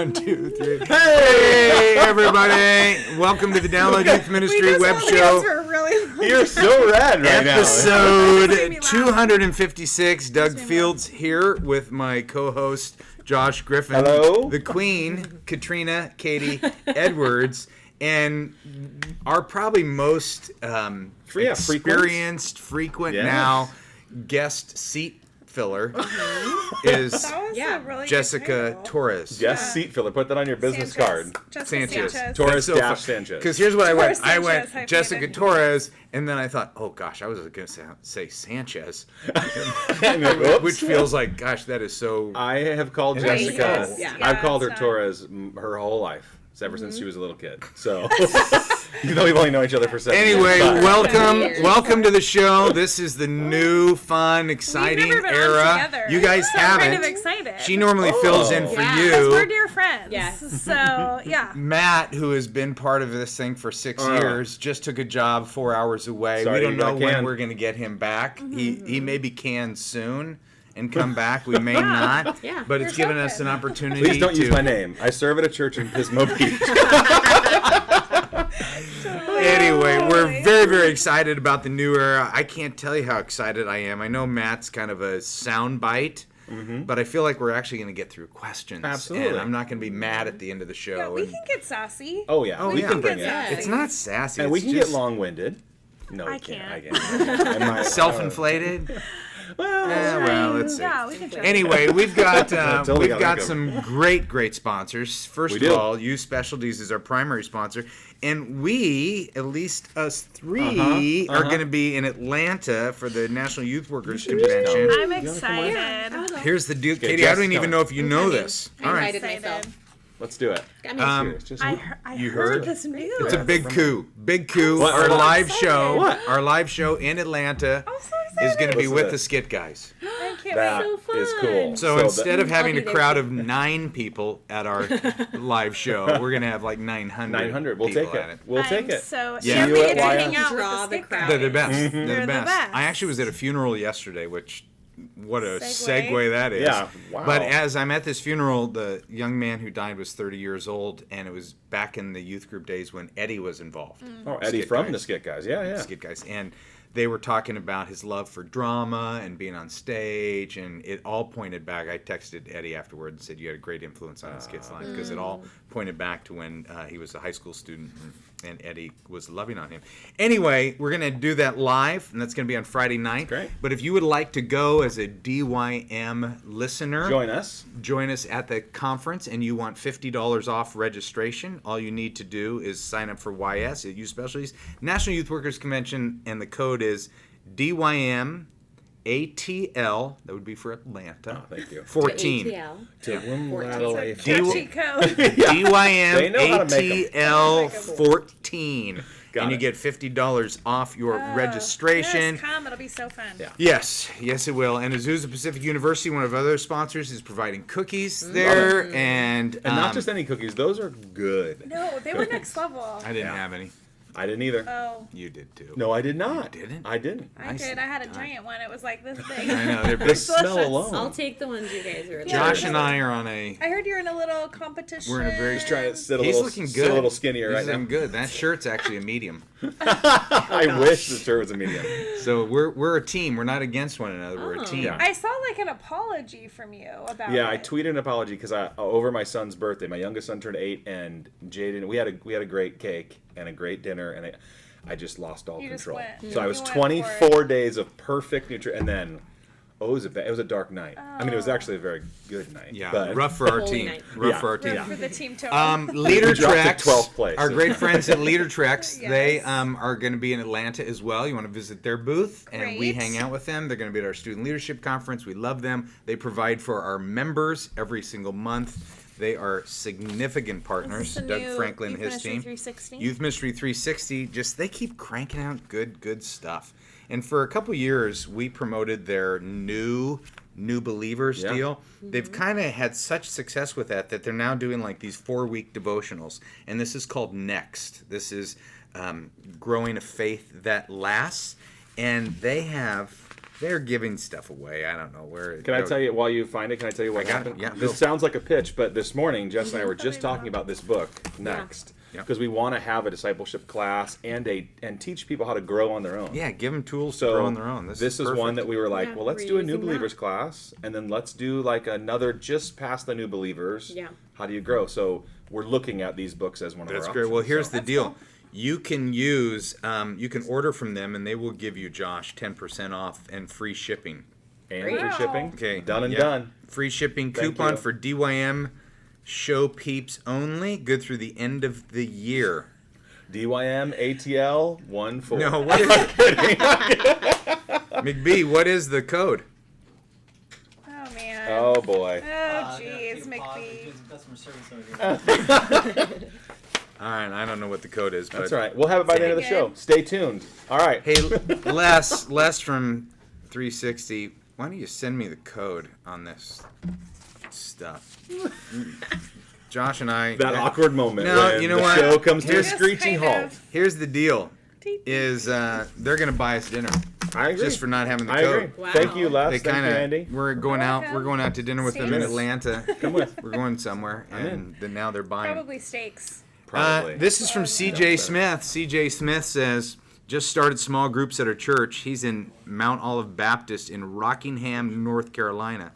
1, 2, 3. Hey, everybody. Welcome to the Download Youth Ministry web show. You're so rad right now. Episode 256. Doug Fields here with my co-host, Josh Griffin. Hello. The Queen, Katrina Katie Edwards. And our probably most experienced, frequent now guest seat filler is Jessica Torres. Guest seat filler. Put that on your business card. Sanchez. Torres dash Sanchez. Because here's what I went. I went Jessica Torres, and then I thought, oh gosh, I was going to say Sanchez, which feels like, gosh, that is so. I have called Jessica. Yeah. I've called her Torres her whole life. Ever since she was a little kid. So, even though we've only known each other for 7 years. Anyway, welcome to the show. This is the new, fun, exciting era. You guys haven't. I'm kind of excited. She normally fills in for you. Because we're dear friends. Yes. So, yeah. Matt, who has been part of this thing for 6 years, just took a job 4 hours away. Sorry, we don't know when we're going to get him back. He may be canned soon and come back. We may not. Yeah. But it's given us an opportunity. Please don't use my name. I serve at a church in Pismo Beach. Anyway, we're very, very excited about the new era. I can't tell you how excited I am. I know Matt's kind of a soundbite, but I feel like we're actually going to get through questions. Absolutely. And I'm not going to be mad at the end of the show. Yeah, we can get sassy. Oh, yeah. We can bring it. It's not sassy. And it's we can just get long-winded. No, I we can't. can't. self-inflated. Well, let's see. Yeah, we can try. Anyway, we've got Totally got some great sponsors. First of all, Youth Specialties is our primary sponsor, and we, at least us three, are going to be in Atlanta for the National Youth Workers Convention. I'm excited. Here's the deal, Okay, Katie. I Jess, don't even come know if you know this. I All right, invited myself. Let's do it. I You heard heard? this news. it's a big coup. Big coup. What? Our What? live So show. excited. Our live show in Atlanta I'm so excited. is going to be Listen with to the this. Skit Guys. I can't That wait. So is fun. cool. So instead of having a I'll be there crowd too. of 9 people at our live show, we're going to have like 900. 900. We'll people take at it. We'll take it. So Yeah. yeah. See you We at get to YS. hang out Draw with the the crowd. They're the best. Mm-hmm. They're the They're the best. best. I actually was at a funeral yesterday, which what a Segue. segue that is. Yeah, wow. But as I'm at this funeral, the young man who died was 30 years old, and it was back in the youth group days when Eddie was involved. Oh, Eddie Skit from Guys. the Skit Guys. Yeah. Skit Guys. And they were talking about his love for drama and being on stage, and it all pointed back. I texted Eddie afterward and said, you had a great influence on the Skits line, because it all pointed back to when he was a high school student and Eddie was loving on him. Anyway, we're going to do that live, and that's going to be on Friday night. Great. But if you would like to go as a DYM listener, Join us. join us at the conference, and you want $50 off registration, all you need to do is sign up for YS at Youth Specialties National Youth Workers Convention, and the code is DYM ATL. That would be for Atlanta. Oh, thank you. 14. ATL. Catchy code. DYM They know how to make 'em. ATL 14. Got And you it. get $50 off your registration. Yes, come. It'll be so fun. Yeah. Yes, it will. And Azusa Pacific University, one of our other sponsors, is providing cookies there, and And not just any cookies. Those are good. No, they were next level. I didn't have any. I didn't either. Oh, You did too. No, I did not. You didn't? I didn't. I did. I had a giant one. It was like this big. I know they're The big. smell alone. I'll take the ones you guys are. Josh and I are on a. I heard you're in a little competition. We're in a very Just trying to sit a He's little, looking sit good. a little skinnier He's right now. looking good. That shirt's actually a medium. I wish the shirt was a medium. So we're a team. We're not against one another. We're a Oh. team. Yeah. I saw like an apology from you about Yeah, I it. tweeted an apology because over my son's birthday, my youngest son turned 8, and Jaden, we had a great cake and a great dinner, and I just lost all You just control. went. So I You was went for 24 days of perfect nutrition, and then it was a dark night. I mean, it was actually a very good night. Yeah, but rough for our Holy team. night. Rough Yeah. for our team. For the team total. Leader We dropped to Trex, 12th place. our great friends at Leader Trex, Yes. they are going to be in Atlanta as well. You want to visit their booth, and we Great. hang out with them. They're going to be at our Student Leadership Conference. We love them. They provide for our members every single month. They are significant partners. Is this the Doug new Franklin and Youth his Ministry team. 360? Youth Ministry 360, they keep cranking out good stuff. And for a couple years, we promoted their new believers Yeah. deal. They've kind of had such success with that they're now doing like these 4-week devotionals. And this is called Next. This is growing a faith that lasts. And they have they're giving stuff away. I don't know where. Can I tell you, while you find it, can I tell you what I got it, happened? yeah, go. This sounds like a pitch, but this morning, Jess and I were just talking about this book next. Yeah. Because we want to have a discipleship class and teach people how to grow on their own. Yeah, give them tools to So grow on their own. This is one perfect. that we were like, Yeah, well, let's we're do a new using that. believers class, and then let's do like another just past the new believers. Yeah. How do you grow? So we're looking at these books as one of That's our great. options. Well, here's So- the deal. You can use, you can order from them, and they will give you, Josh, 10% off and free shipping. and Wow. free shipping. Okay, Done and yeah. done. Free shipping Thank coupon you. for DYM show peeps only. Good through the end of the year. DYM ATL 14. No, what is it? McBee, what is the code? Oh man. Oh boy. Oh jeez, McBee. Doing some customer service over here. All right, I don't know what the code is, but That's all right. We'll have it by the end of the Very show. good. Stay tuned. All right. Hey, Les from 360, why don't you send me the code on this stuff? Josh and I. That awkward moment No, when you know the what? show comes to a Here's- screeching Just kind halt. of- Here's the deal: is they're gonna buy us dinner I agree. just for not having the I code. agree. Wow. Thank you, Les. They Thank kind you, Andy. of. We're going out. We're going out to dinner with them in Steaks. Atlanta. Come with. We're going somewhere, I'm in. and then now they're buying. Probably steaks. Probably. This is from CJ better. Smith. CJ Smith says, just started small groups at our church. He's in Mount Olive Baptist in Rockingham, North Carolina.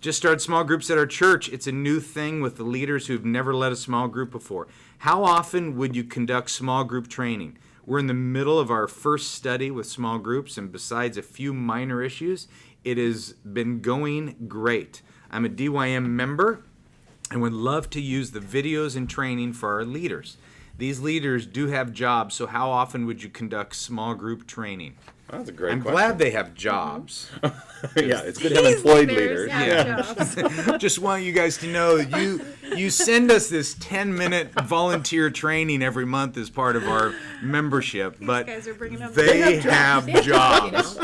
Just started small groups at our church. It's a new thing with the leaders who've never led a small group before. How often would you conduct small group training? We're in the middle of our first study with small groups, and besides a few minor issues, it has been going great. I'm a DYM member and would love to use the videos and training for our leaders. These leaders do have jobs, so how often would you conduct small group training? That's a great I'm question. glad they have jobs. Yeah, it's good to have employed leaders. Yeah. Just want you guys to know you send us this 10-minute volunteer training every month as part of our membership, but guys are bringing up they have jobs.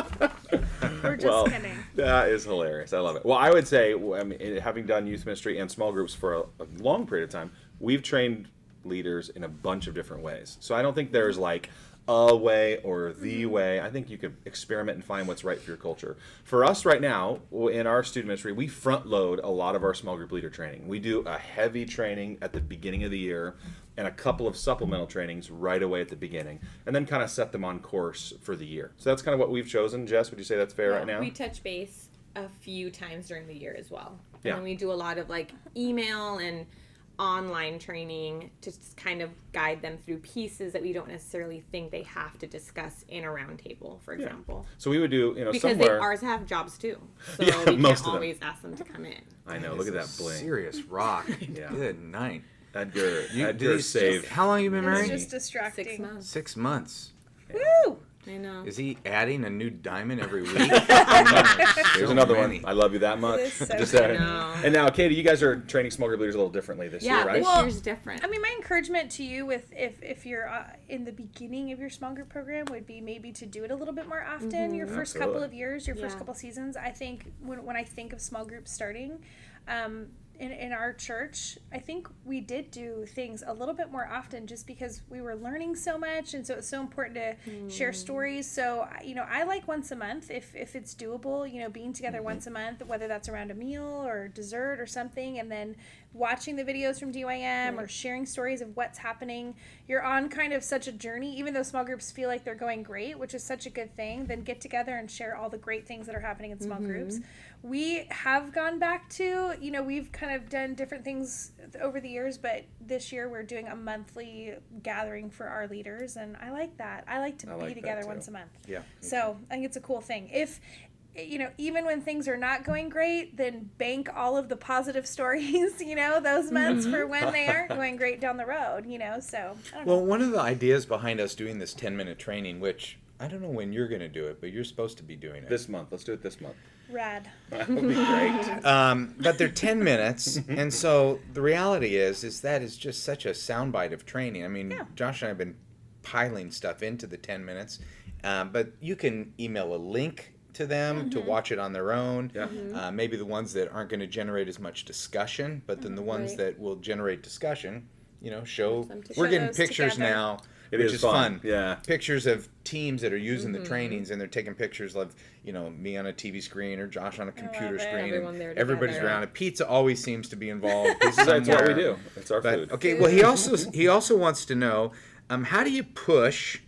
We're just Well, kidding. that is hilarious. I love it. Well, I would say, I mean, having done youth ministry and small groups for a long period of time, we've trained leaders in a bunch of different ways. So I don't think there's like a way or the way. I think you could experiment and find what's right for your culture. For us right now, in our student ministry, we front load a lot of our small group leader training. We do a heavy training at the beginning of the year and a couple of supplemental trainings right away at the beginning, and then kind of set them on course for the year. So that's kind of what we've chosen. Jess, would you say that's fair right now? We touch base a few times during the year as well. And Yeah. then we do a lot of like email and online training to just kind of guide them through pieces that we don't necessarily think they have to discuss in a round table, for example. So we would do, Because somewhere. ours have jobs too. So Yeah, we most can't of them. always ask them to come in. I know. Look at that bling. Serious rock. Yeah. Good night. Edgar. You- Edgar did saved. How long you been It's married? just distracting. 6 months. 6 months. Woo! I know. Is he adding a new diamond every week? Here's So another many. one. I love you that much. is so Just funny. saying. No. And now, Katie, you guys are training small group leaders a little differently this Yeah, year, right? this Well, year's different. I mean, my encouragement to you with if you're in the beginning of your small group program would be maybe to do it a little bit more often. Your first couple Absolutely. of years, your first Yeah. couple seasons. I think when I think of small groups starting, in our church, I think we did do things a little bit more often just because we were learning so much, and so it's so important to share stories. So I like once a month if it's doable. Being together once a month, whether that's around a meal or dessert or something, and then watching the videos from DYM or sharing stories of what's happening. You're on kind of such a journey, even though small groups feel like they're going great, which is such a good thing. Then get together and share all the great things that are happening in small groups. We have gone back to, we've kind of done different things over the years, but this year we're doing a monthly gathering for our leaders, and I like that. I like to I be like that together too. once a month. Yeah. So I think it's a cool thing. If even when things are not going great, then bank all of the positive stories, those months for when they aren't going great down the road, so I don't know. Well, one of the ideas behind us doing this 10-minute training, which I don't know when you're going to do it, but you're supposed to be doing it. This month. Let's do it this month. Rad. That would be great. But they're 10 minutes, and so the reality is that is just such a soundbite of training. I mean, Yeah. Josh and I have been piling stuff into the 10 minutes, but you can email a link to them to watch it on their own. Yeah. Maybe the ones that aren't going to generate as much discussion, but then the ones Right. that will generate discussion, show. Them to We're show getting those pictures together. now. It which is is fun. fun. Yeah. Pictures of teams that are using the trainings, and they're taking pictures of, me on a TV screen or Josh on a computer love it. screen. Everyone and there everybody's together. around it. Pizza always seems to be involved. That's what we do. It's our But food. okay, well, he also wants to know, how do you push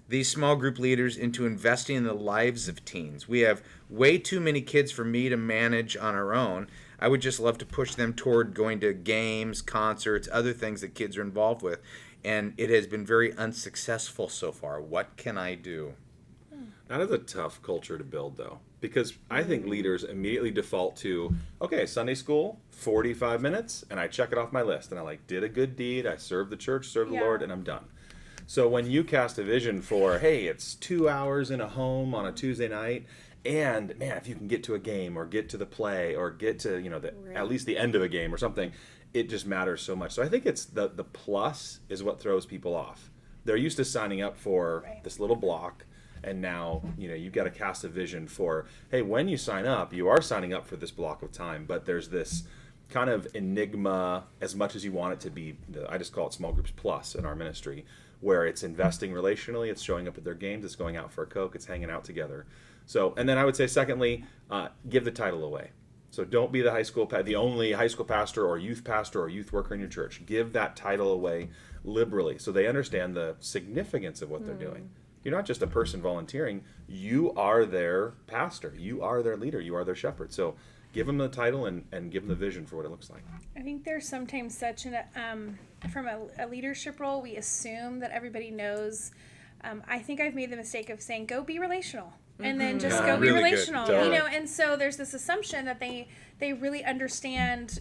these small group leaders into investing in the lives of teens? We have way too many kids for me to manage on our own. I would just love to push them toward going to games, concerts, other things that kids are involved with, and it has been very unsuccessful so far. What can I do? That is a tough culture to build, though, because I think leaders immediately default to, okay, Sunday school, 45 minutes, and I check it off my list, and I did a good deed, I served the church, served the Yeah. Lord, and I'm done. So when you cast a vision for, hey, it's 2 hours in a home on a Tuesday night, and man, if you can get to a game or get to the play or get to at least the end of a game or something, it just matters so much. So I think it's the plus is what throws people off. They're used to signing up for Right. this little block. And now, you've got to cast a vision for, hey, when you sign up, you are signing up for this block of time, but there's this kind of enigma, as much as you want it to be, I just call it Small Groups Plus in our ministry, where it's investing relationally, it's showing up at their games, it's going out for a Coke, it's hanging out together. So, and then I would say, secondly, give the title away. So don't be the only high school pastor or youth worker in your church. Give that title away liberally so they understand the significance of what they're doing. You're not just a person volunteering. You are their pastor. You are their leader. You are their shepherd. So give them the title and give them the vision for what it looks like. I think there's sometimes such from a leadership role, we assume that everybody knows. I think I've made the mistake of saying, go be relational. And then just Yeah, go be really good. relational, Totally. and so there's this assumption that they really understand,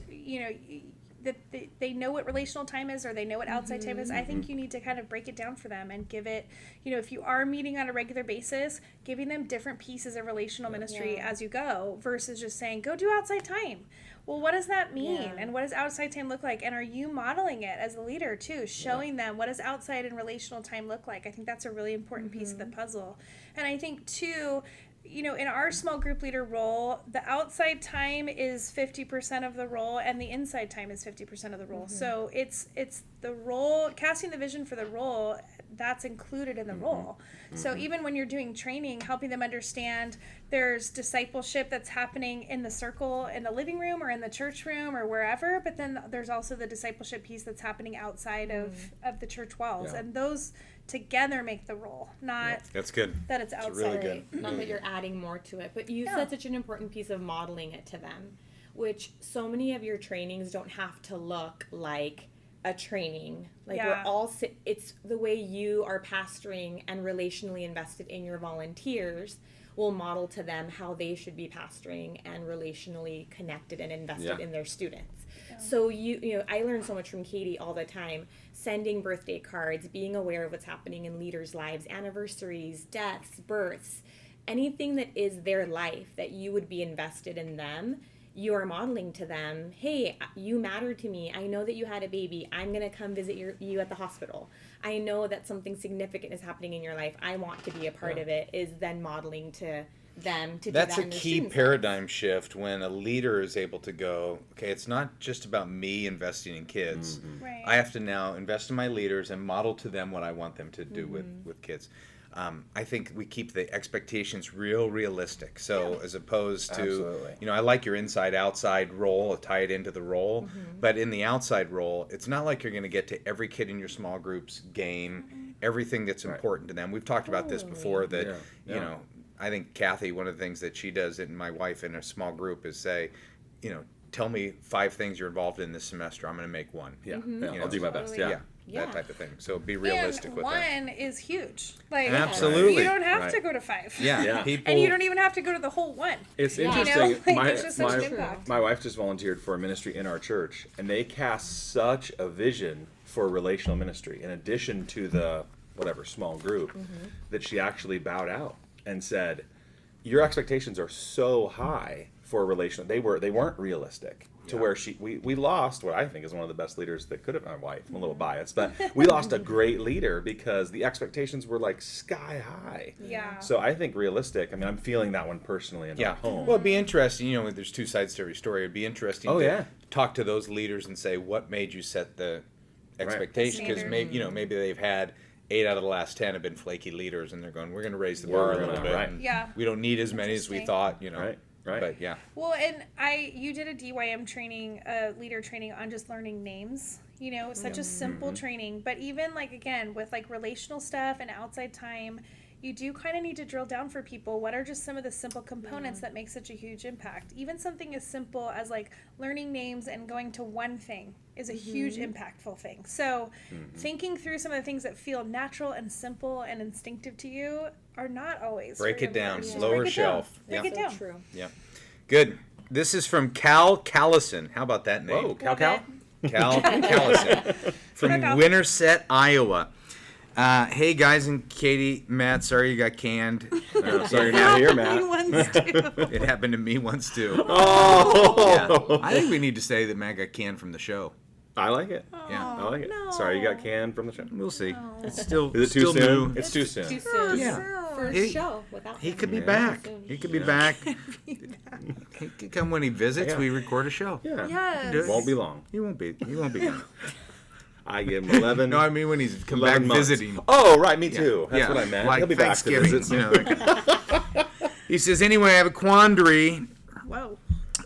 that they know what relational time is or they know what outside time is. I think you need to kind of break it down for them and give it, if you are meeting on a regular basis, giving them different pieces of relational ministry Yeah. as you go versus just saying, go do outside time. Well, what does that mean? Yeah. And what does outside time look like? And are you modeling it as a leader too, showing them what does outside and relational time look like? I think that's a really important piece of the puzzle. And I think too, in our small group leader role, the outside time is 50% of the role and the inside time is 50% of the role. So it's the role, casting the vision for the role, that's included in the role. So even when you're doing training, helping them understand there's discipleship that's happening in the circle, in the living room or in the church room or wherever, but then there's also the discipleship piece that's happening outside of the church walls. Yeah. And those together make the role, not That's good. that it's outside. really good. Right. Not that you're adding more to it, but you Yeah. said such an important piece of modeling it to them, which so many of your trainings don't have to look like a training. Like Yeah. we're all, it's the way you are pastoring and relationally invested in your volunteers will model to them how they should be pastoring and relationally connected and invested Yeah. in their students. So I learn so much from Katie all the time, sending birthday cards, being aware of what's happening in leaders' lives, anniversaries, deaths, births, anything that is their life that you would be invested in them. You are modeling to them, hey, you matter to me. I know that you had a baby. I'm going to come visit you at the hospital. I know that something significant is happening in your life. I want to be a part of it, is then modeling to them to That's do a that in their key students' paradigm shift when a leader is able to go, okay, it's not just about me investing in kids. Right. I have to now invest in my leaders and model to them what I want them to do with kids. I think we keep the expectations realistic. So as opposed to, Absolutely. I like your inside-outside role, tie it into the role. But in the outside role, it's not like you're going to get to every kid in your small group's game, everything that's important to them. We've talked about this before that, Yeah. I think Kathy, one of the things that she does, and my wife in a small group, is say, tell me 5 things you're involved in this semester. I'm going to make one. Yeah, You I'll know, do my best. Yeah. Yeah. Yeah. That type of thing. So be realistic and with one that. is huge. Like Absolutely. you don't have Right. to go to 5. Yeah. Yeah. People. And you don't even have to go to the whole one. It's Yeah. interesting. Like, it's just such an impact. My wife just volunteered for a ministry in our church, and they cast such a vision for relational ministry in addition to the small group that she actually bowed out and said, your expectations are so high for relational. They weren't realistic to where we lost what I think is one of the best leaders that could have. My wife, I'm a little biased, but we lost a great leader because the expectations were like sky high. Yeah. So I think realistic. I mean, I'm feeling that one personally in Yeah. our home. Well, it'd be interesting. There's 2 sides to every story. It'd be interesting Oh, to yeah. talk to those leaders and say, what made you set the expectation? Because Standard. maybe they've had 8 out of the last 10 have been flaky leaders, and they're going, we're going to raise the bar a little bit. Right. and Yeah. We don't need as many as we Interesting. thought, Right. Right. But yeah. Well, and you did a DYM training, leader training on just learning names. Such a simple training, but even like again with like relational stuff and outside time, you do kind of need to drill down for people. What are just some of the simple components that make such a huge impact? Even something as simple as like learning names and going to one thing is a huge impactful thing. So thinking through some of the things that feel natural and simple and instinctive to you are not always. Break very it down. important. Just Lower break it down. shelf. Break Yeah. it So down. true. Yeah. Good. This is from Cal Callison. How about that name? Whoa, cow Love cow. it. Cal Callison from Cal. Winterset, Iowa. Hey guys and Katie, Matt, sorry you got canned. Sorry you're not here, Mine Matt. ones too. It happened to me once too. Oh. Yeah. I think we need to say that Matt got canned from the show. I like it. Yeah. I like it. no. Sorry you got canned from the show. We'll see. It's still Is it too still soon? new. It's too soon. Too soon. Yeah. For He- a show without He him. could be Yeah. back. Soon. He could be Yeah. back. He could come when he visits. Yeah. We record a show. Yeah. Yes. Won't be long. He won't be. He won't be gone. I give him 11. No, I mean when he's come back 11 months. visiting. Oh, right, me too. That's what I meant. Like He'll be back to Thanksgiving, visit. you know, like- He says, anyway, I have a quandary. Whoa.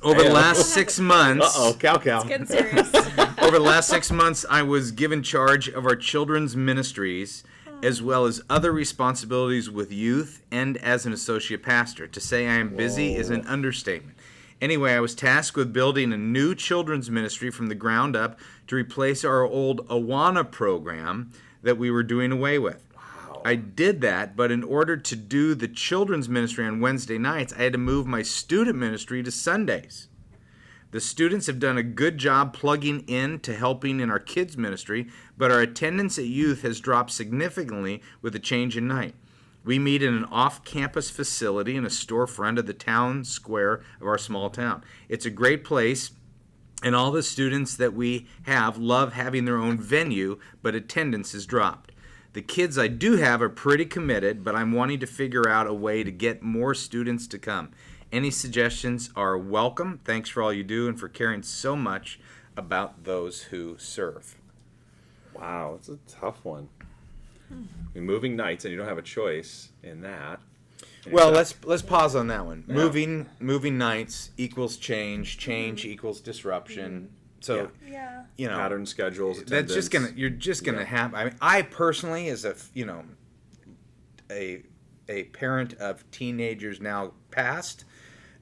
Over the Hey-o. last 6 months, Uh-oh, cow cow. Getting serious. over the last 6 months, I was given charge of our children's ministries, as well as other responsibilities with youth and as an associate pastor. To say I am busy is an understatement. Anyway, I was tasked with building a new children's ministry from the ground up to replace our old Awana program that we were doing away with. I did that, but in order to do the children's ministry on Wednesday nights, I had to move my student ministry to Sundays. The students have done a good job plugging in to helping in our kids' ministry, but our attendance at youth has dropped significantly with the change in night. We meet in an off-campus facility in a storefront of the town square of our small town. It's a great place, and all the students that we have love having their own venue, but attendance has dropped. The kids I do have are pretty committed, but I'm wanting to figure out a way to get more students to come. Any suggestions are welcome. Thanks for all you do and for caring so much about those who serve. Wow, it's a tough one. I mean, moving nights, and you don't have a choice in that. And Well, it's let's pause on that one. Yeah. Moving nights equals change. Change equals disruption. So Yeah. you know, pattern schedules. that's just attendance. you're just gonna Yeah. have. I mean, I personally, as a parent of teenagers now past,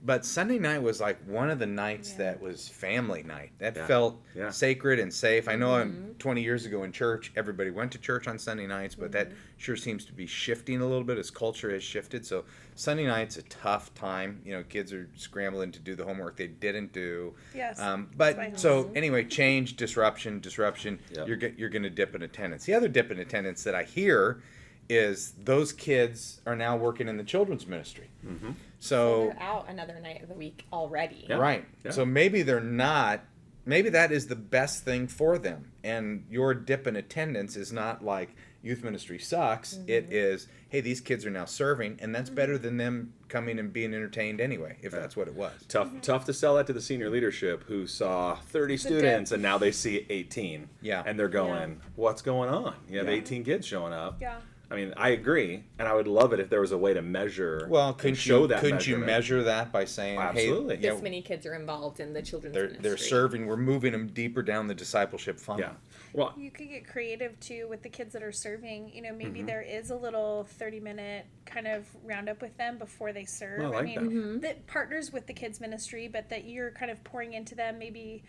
but Sunday night was like one of the nights that was family night. That Yeah. felt Yeah. sacred and safe. I know 20 years ago in church, everybody went to church on Sunday nights, but that sure seems to be shifting a little bit as culture has shifted. So Sunday night's a tough time. You know, kids are scrambling to do the homework they didn't do. Yes. But That's so anyway, change, disruption. Yep. You're going to dip in attendance. The other dip in attendance that I hear is those kids are now working in the children's ministry. Mm-hmm. So They're out another night of the week already. Yeah. right. Yeah. So maybe they're not. Maybe that is the best thing for them. And your dip in attendance is not like youth ministry sucks. It is, hey, these kids are now serving, and that's better than them coming and being entertained anyway, if that's what it was. Tough to sell that to the senior leadership who saw 30 students and now they see 18. Yeah. And they're going, what's going on? You have Yeah. 18 kids showing up. Yeah. I mean, I agree, and I would love it if there was a way to measure. Well, and couldn't show you that couldn't you measurement. measure that by saying, Absolutely. hey, you This know, many kids are involved in the children's they're ministry. serving. We're moving them deeper down the discipleship funnel. Yeah. Well, You could get creative too with the kids that are serving. You know, maybe Mm-hmm. there is a little 30-minute kind of roundup with them before they serve. I like that. That partners with the kids ministry, but that you're kind of pouring into them maybe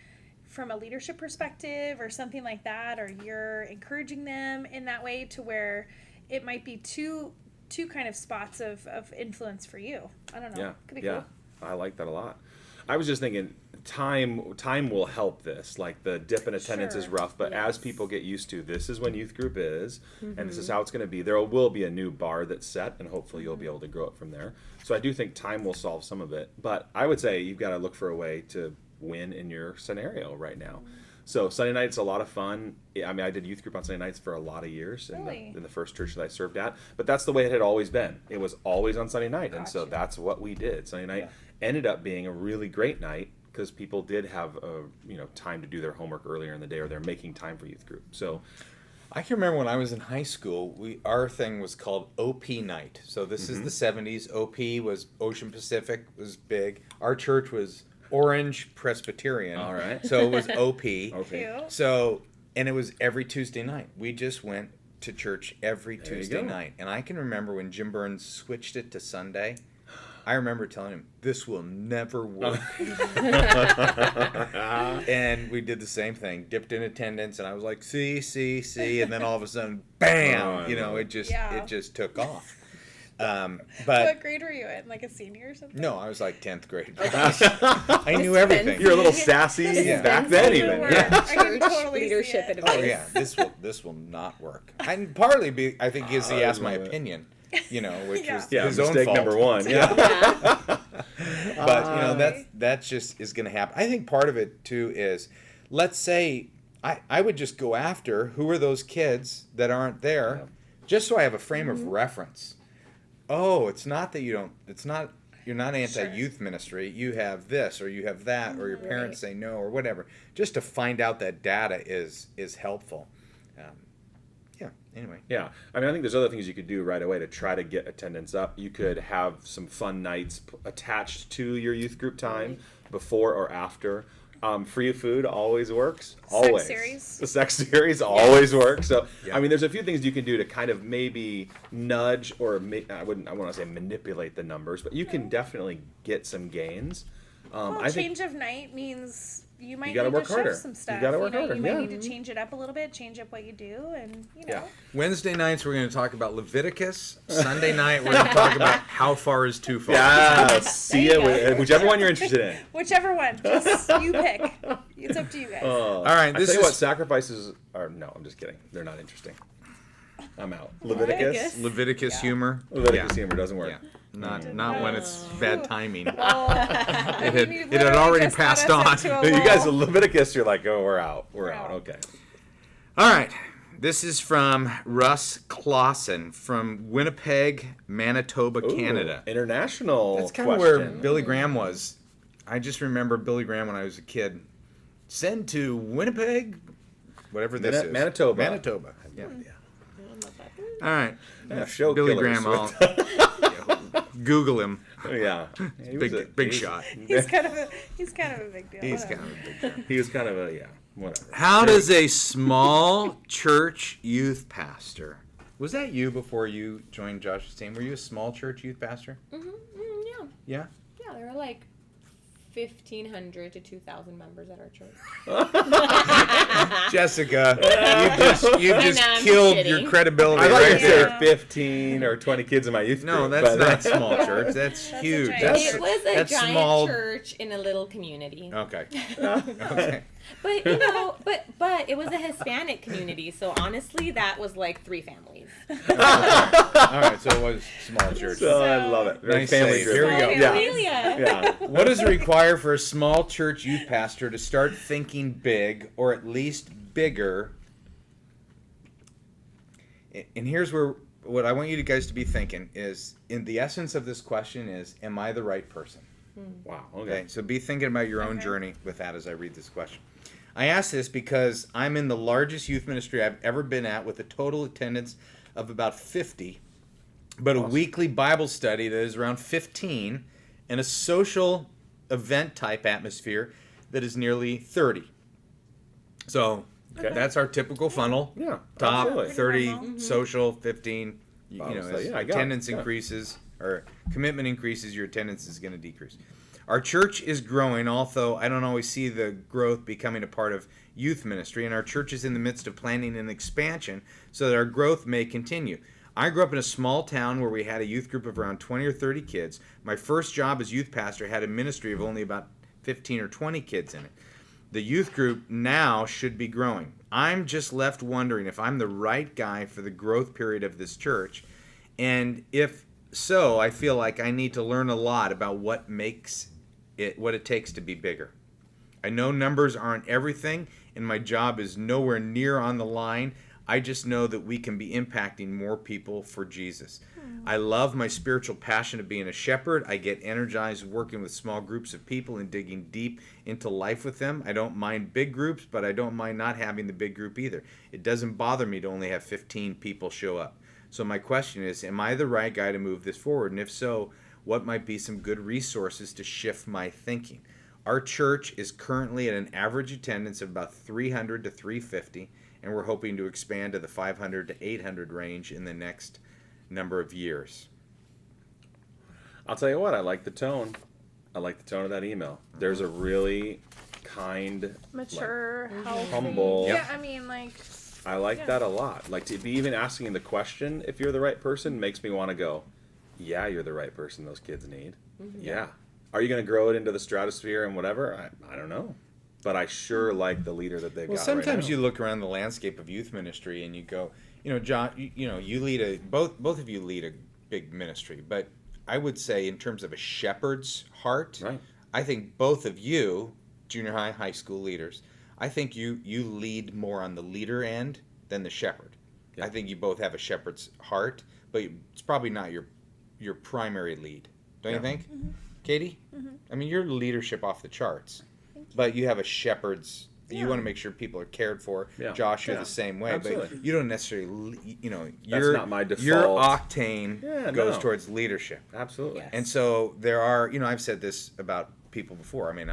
from a leadership perspective or something like that, or you're encouraging them in that way to where it might be two kind of spots of influence for you. I don't know. yeah, Could be yeah, cool. I like that a lot. I was just thinking, time will help this. Like the dip in attendance is Sure. rough, but as people get used to this is when youth group is, and this is how it's going to be. There will be a new bar that's set, and hopefully you'll be able to grow it from there. So I do think time will solve some of it, but I would say you've got to look for a way to win in your scenario right now. So Sunday night's a lot of fun. I mean, I did youth group on Sunday nights for a lot of years Really? in the first church that I served at. But that's the way it had always been. It was always on Sunday night, and so Gotcha. that's what we did. Sunday night ended up being a really great night because people did have time to do their homework earlier in the day, or they're making time for youth group. So I can remember when I was in high school, our thing was called OP night. So this is the 70s. OP was Ocean Pacific, was big. Our church was Orange Presbyterian. All right. So it was OP. Okay. Cute. So, and it was every Tuesday night. We just went to church every There you Tuesday go. night. And I can remember when Jim Burns switched it to Sunday. I remember telling him, this will never work. And we did the same thing, dipped in attendance, and I was like, see, and then all of a sudden, bam, Oh, I love it just Yeah. it just took off. What But grade were you in? Like a senior or something? no, I was like 10th grade. I knew everything. You're a little sassy Yeah. back then, even. Word. Yeah. I can Church totally see leadership it. advice. Oh yeah, this will not work. And partly I think because he I asked my love it. opinion, which Yeah. was Yeah, his own mistake fault. number one. Yeah. But that's just going to happen. I think part of it too is, let's say I would just go after who are those kids that aren't there, just so I have a frame of reference. Oh, it's not that you're not anti-youth ministry. You have this or you have that, or your parents say no or whatever. Just to find out that data is helpful. Yeah. Anyway. Yeah, I mean, I think there's other things you could do right away to try to get attendance up. You could have some fun nights attached to your youth group time, before or after. Free food always works. Always. series. The sex series always works. So, Yeah. I mean, there's a few things you can do to kind of maybe nudge or I want to say manipulate the numbers, but you can definitely get some gains. Well, I think change of night means you might gotta need work to shift harder. some You stuff. gotta work harder, You might yeah. need to change it up a little bit, change up what you do, and Yeah. Wednesday nights we're going to talk about Leviticus. Sunday night we're going to talk about how far is too far. Yeah, see There it you with go. whichever one you're interested in. Whichever one, just you pick. It's up to you guys. All right, I this tell you what, is- sacrifices are no. I'm just kidding. They're not interesting. I'm out. Leviticus. Leviticus humor. Leviticus Yeah. humor doesn't work. Yeah. Not when it's bad timing. Well, It had already passed on. You guys, Leviticus, you're like, oh, we're out. We're out. Okay. All right. This is from Russ Clausen from Winnipeg, Manitoba, Ooh, Canada. International. That's kind of where question. Billy Graham was. I just remember Billy Graham when I was a kid. Send to Winnipeg, whatever this is. Manitoba. Manitoba. Yeah. All right. Yeah, show Billy killers. Graham. I'll Google him. Yeah. He was Big shot. He's kind of a big deal. He's whatever. kind of a big shot. He was kind of a whatever. How does a small church youth pastor? Was that you before you joined Josh's team? Were you a small church youth pastor? Yeah. Yeah. Yeah, there were like 1,500 to 2,000 members at our church. Jessica, you just I'm killed kidding. your credibility I thought right you there. said 15 or 20 kids in my youth No, group. that's but- not small church. That's a huge. giant That's, It was a that's giant small. church in a little community. Okay. Okay. But but it was a Hispanic community, so honestly, that was like 3 families. All right, so it was small church. So I love it. Very Nice family save. Here we driven. go. Amelia. Yeah. What does it require for a small church youth pastor to start thinking big, or at least bigger? And here's where what I want you guys to be thinking is, in the essence of this question is, am I the right person? Wow. Okay, Okay. so be thinking about your own journey with that as I read this question. I ask this because I'm in the largest youth ministry I've ever been at, with a total attendance of about 50, but a weekly Bible study that is around 15, and a social event type atmosphere that is nearly 30. So Okay. that's our typical funnel. Yeah. Top absolutely. 30 normal. social, 15. You Bible know, study, as yeah, I got it, attendance yeah. increases or commitment increases, your attendance is going to decrease. Our church is growing, although I don't always see the growth becoming a part of youth ministry, and our church is in the midst of planning an expansion so that our growth may continue. I grew up in a small town where we had a youth group of around 20 or 30 kids. My first job as youth pastor had a ministry of only about 15 or 20 kids in it. The youth group now should be growing. I'm just left wondering if I'm the right guy for the growth period of this church, and if so, I feel like I need to learn a lot about what it takes to be bigger. I know numbers aren't everything, and my job is nowhere near on the line. I just know that we can be impacting more people for Jesus. I love my spiritual passion of being a shepherd. I get energized working with small groups of people and digging deep into life with them. I don't mind big groups, but I don't mind not having the big group either. It doesn't bother me to only have 15 people show up. So my question is, am I the right guy to move this forward? And if so, what might be some good resources to shift my thinking? Our church is currently at an average attendance of about 300 to 350, and we're hoping to expand to the 500 to 800 range in the next number of years. I'll tell you what, I like the tone. I like the tone of that email. There's a really kind, Mature, healthy. humble. Yeah, I mean, like, I like Yeah. that a lot. Like, to be even asking the question if you're the right person makes me want to go, yeah, you're the right person those kids need. Yeah. Are you going to grow it into the stratosphere and whatever? I don't know. But I sure like the leader that they've Well, got sometimes right you now. look around the landscape of youth ministry and you go, John, you lead both of you lead a big ministry, but I would say in terms of a shepherd's heart, Right. I think both of you, junior high, high school leaders, I think you lead more on the leader end than the shepherd. Yeah. I think you both have a shepherd's heart, but it's probably not your primary lead. Don't you Yeah. think? Katie? I mean, your leadership off the charts, but you have a shepherd's. You want to make sure people are cared for. Yeah. Josh, you're Yeah. the same way, Absolutely. but you don't necessarily, That's your not my your default. octane Yeah, goes no. towards leadership. Absolutely. Yes. And so there are, I've said this about people before. I mean,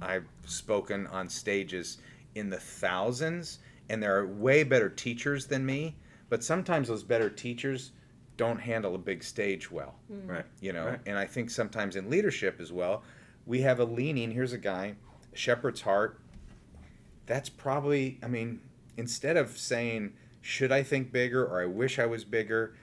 I've spoken on stages in the thousands, and there are way better teachers than me, but sometimes those better teachers don't handle a big stage well. Right. Right. And I think sometimes in leadership as well, we have a leaning. Here's a guy, shepherd's heart. That's probably, instead of saying, should I think bigger or I wish I was bigger,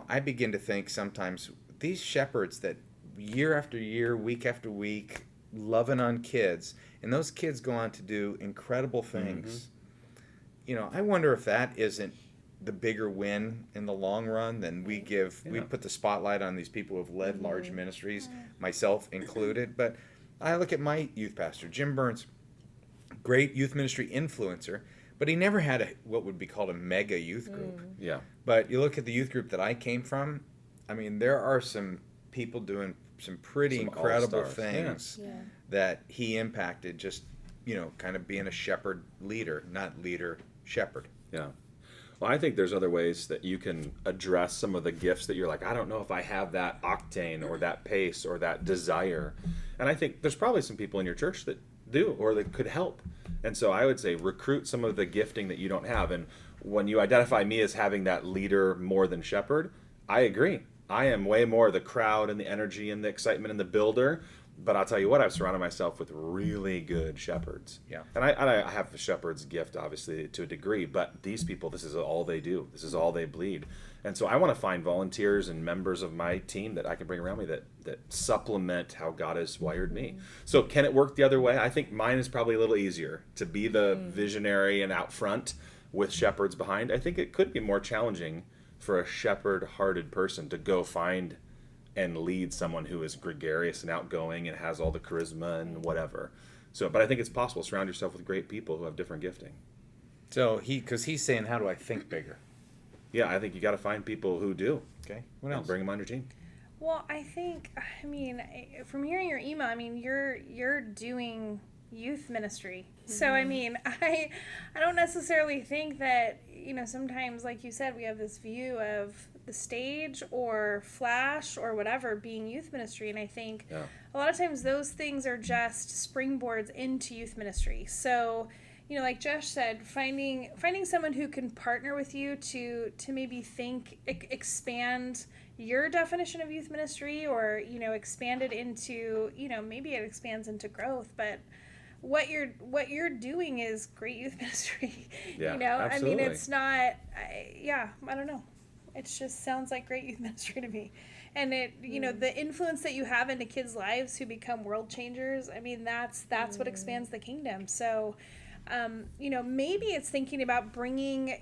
I begin to think sometimes these shepherds that year after year, week after week, loving on kids, and those kids go on to do incredible things. I wonder if that isn't the bigger win in the long run than we Yeah. put the spotlight on these people who have led large ministries, myself included. But I look at my youth pastor, Jim Burns, great youth ministry influencer, but he never had what would be called a mega youth group. Yeah. But you look at the youth group that I came from, there are some people doing some pretty Some incredible all-stars. things that he impacted, just, kind of being a shepherd leader, not leader shepherd. Yeah. Well, I think there's other ways that you can address some of the gifts that you're like, I don't know if I have that octane or that pace or that desire. And I think there's probably some people in your church that do or that could help. And so I would say recruit some of the gifting that you don't have. And when you identify me as having that leader more than shepherd, I agree. I am way more the crowd and the energy and the excitement and the builder. But I'll tell you what, I've surrounded myself with really good shepherds. Yeah. And I have the shepherd's gift, obviously, to a degree, but these people, this is all they do. This is all they bleed. And so I want to find volunteers and members of my team that I can bring around me that supplement how God has wired me. So can it work the other way? I think mine is probably a little easier to be the visionary and out front with shepherds behind. I think it could be more challenging for a shepherd-hearted person to go find and lead someone who is gregarious and outgoing and has all the charisma and whatever. So, but I think it's possible. Surround yourself with great people who have different gifting. So because he's saying, how do I think bigger? Yeah, I think you got to find people who do. Okay. What And else? bring them on your team. Well, I think, from hearing your email, you're doing youth ministry. So, I don't necessarily think that, sometimes, like you said, we have this view of the stage or flash or whatever being youth ministry. And I think Yeah. a lot of times those things are just springboards into youth ministry. So, like Josh said, finding someone who can partner with you to maybe think, expand your definition of youth ministry, or expand it into, maybe it expands into growth, but what you're doing is great youth ministry. Yeah, Absolutely. absolutely. It's not. I don't know. It just sounds like great youth ministry to me. And it, the influence that you have into kids' lives who become world changers, that's what expands the kingdom. So, maybe it's thinking about bringing,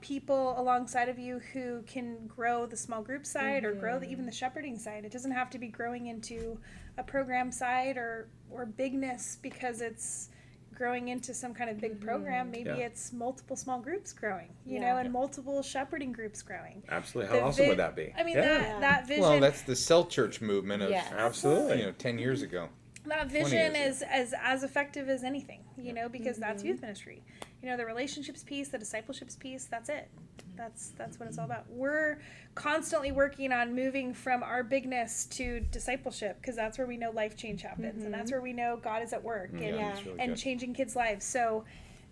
people alongside of you who can grow the small group side or grow even the shepherding side. It doesn't have to be growing into a program side or bigness because it's growing into some kind of big program, maybe Yeah. it's multiple small groups growing, you Yeah. know, and multiple shepherding groups growing. Absolutely. The How awesome vi- would that be? I mean, Yeah. that vision. Well, that's the cell church movement of Yes. Absolutely. 10 years ago. that 20 vision years is as effective as anything, you know, because that's youth ministry. You know, the relationships piece, the discipleships piece, that's it. That's what it's all about. We're constantly working on moving from our bigness to discipleship, because that's where we know life change happens, and that's where we know God is at work and Yeah. That's really and good. changing kids' lives. So,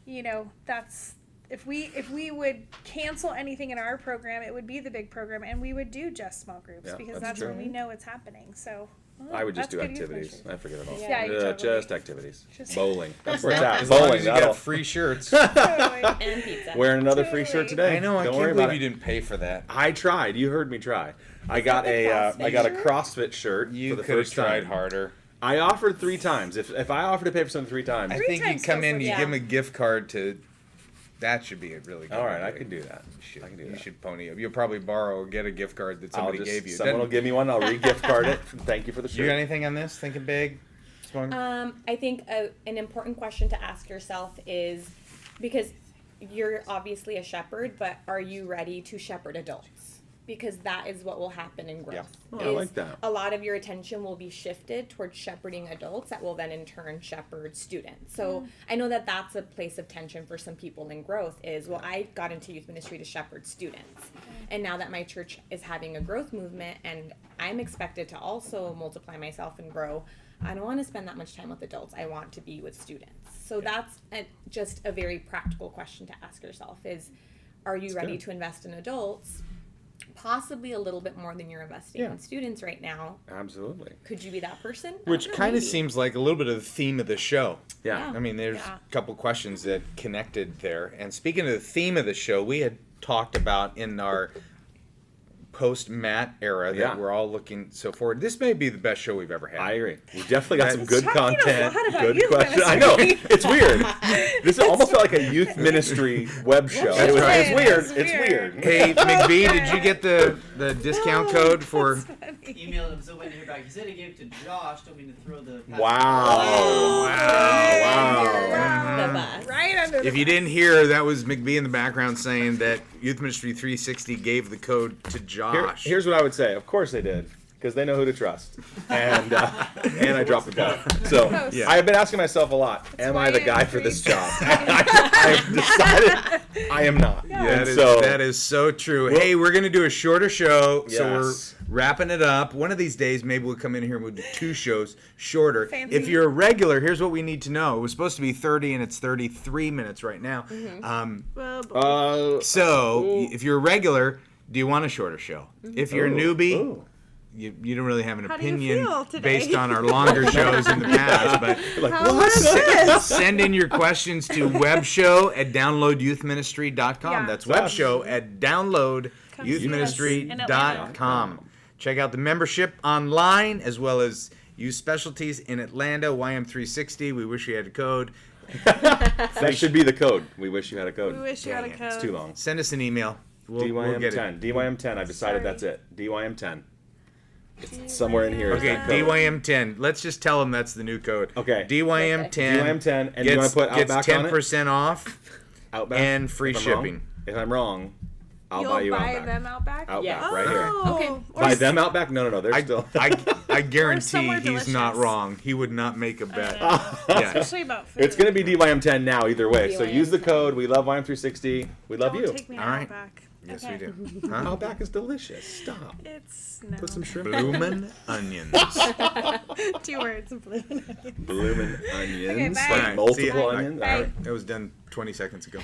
you know, that's if we would cancel anything in our program, it would be the big program, and we would do just small groups, Yeah, because that's that's when true. we know it's happening. So I would just that's do good youth activities. ministry. I forget about Yeah, you totally- just activities. Just- Bowling. That's where it's at. As long Bowling. as you That'll. got free shirts. Totally. And pizza. Wearing another free shirt Totally. today. I know. I Don't can't worry believe about you it. didn't pay for that. I tried. You heard me try. I got the a CrossFit I got a shirt? CrossFit shirt You for the could have first tried time. harder. I offered 3 times. If I offered to pay for something 3 times, I Three think you times come still in, you yeah. give them a gift card to. That should be a really good. all right, I idea. can do that. You should, I can do you that. should pony up. You'll probably borrow or get a gift card that somebody I'll just, gave you. Someone will Doesn't- give me one. I'll re-gift card it. Thank you for the shirt. You got anything on this? Thinking big. Small? I think an important question to ask yourself is, because you're obviously a shepherd, but are you ready to shepherd adults? Because that is what will happen in growth. Oh, I is like that. A lot of your attention will be shifted towards shepherding adults that will then in turn shepherd students. So I know that that's a place of tension for some people in growth is, well, I got into youth ministry to shepherd students. And now that my church is having a growth movement and I'm expected to also multiply myself and grow, I don't want to spend that much time with adults. I want to be with students. So that's just a very practical question to ask yourself is, are you ready good. to invest in adults? Possibly a little bit more than you're investing Yeah. in students right now. Absolutely. Could you be that person? I Which don't know, kind of maybe. seems like a little bit of the theme of the show. Yeah. I mean, there's Yeah. a couple questions that connected there. And speaking of the theme of the show, we had talked about in our post-Matt era that Yeah. we're all looking so forward. This may be the best show we've ever had. I agree. We definitely got some It's good talking a content, lot about good youth questions. I know ministry. it's weird. This almost felt like a youth ministry web show. That's right. It's weird. That's It's weird. weird. Hey, McBee, did you get the discount code for... Emailed him, still waiting to hear back. He said he gave it to Josh, told me to throw the. Wow. The Mhm. bus. Right under the If you didn't hear, that was McBee in the background saying that Youth Ministry 360 gave the code to Josh. Here's what I would say. Of course they did, because they know who to trust. And I dropped the ball. So Yeah. I have been asking myself a lot: Am I the why guy I'm for this free. job? I've decided I am not. Yeah. That And is, so that is so true. Hey, we're going to do a shorter show, so we're Yes. wrapping it up. One of these days, maybe we'll come in here and we'll do 2 shows shorter. Fancy. If you're a regular, here's what we need to know. It was supposed to be 30, and it's 33 minutes right now. Oh, boy. So, Ooh. if you're a regular, do you want a shorter show? If you're a newbie, Ooh. you don't really have an How do you opinion feel today? based on our longer shows in the past, but Like, How what? was this? send in your questions to webshow@downloadyouthministry.com. Yeah. That's That's us. webshow@downloadyouthministry.com. Check out the membership online as well as Youth Specialties in Atlanta, YM360. We wish you had a code. That should be the code. We wish you had a code. We wish you had a Dang it, code. It's too long. Send us an email. We'll get it. DYM10. DYM10. I've decided Sorry. that's it. DYM10. It's somewhere in here. is Okay, that code. DYM10. Let's just tell them that's the new code. Okay. DYM10. DYM10. And you want to put gets Outback on it? 10% off. Outback. and free If I'm wrong. shipping. If I'm wrong, I'll You'll buy you buy Outback. them Outback? Outback, Yeah. right here. Oh. Okay. Or Buy s- them Outback? No, they're still. I guarantee somewhere he's not delicious. wrong. He would not make a bet. know. Yeah. Especially about food. It's going to be DYM10 now, either way. So DYM10. use the code. We love YM360. We love Don't you. Take me to All right. Outback. Yes, Okay. we do. Huh? Outback is delicious. Stop. It's no. Put some shrimp. Bloomin' onions. 2 words. Blue. Bloomin' onions. bye. Like All right, multiple see ya. onions. Bye. All right. That was done 20 seconds ago.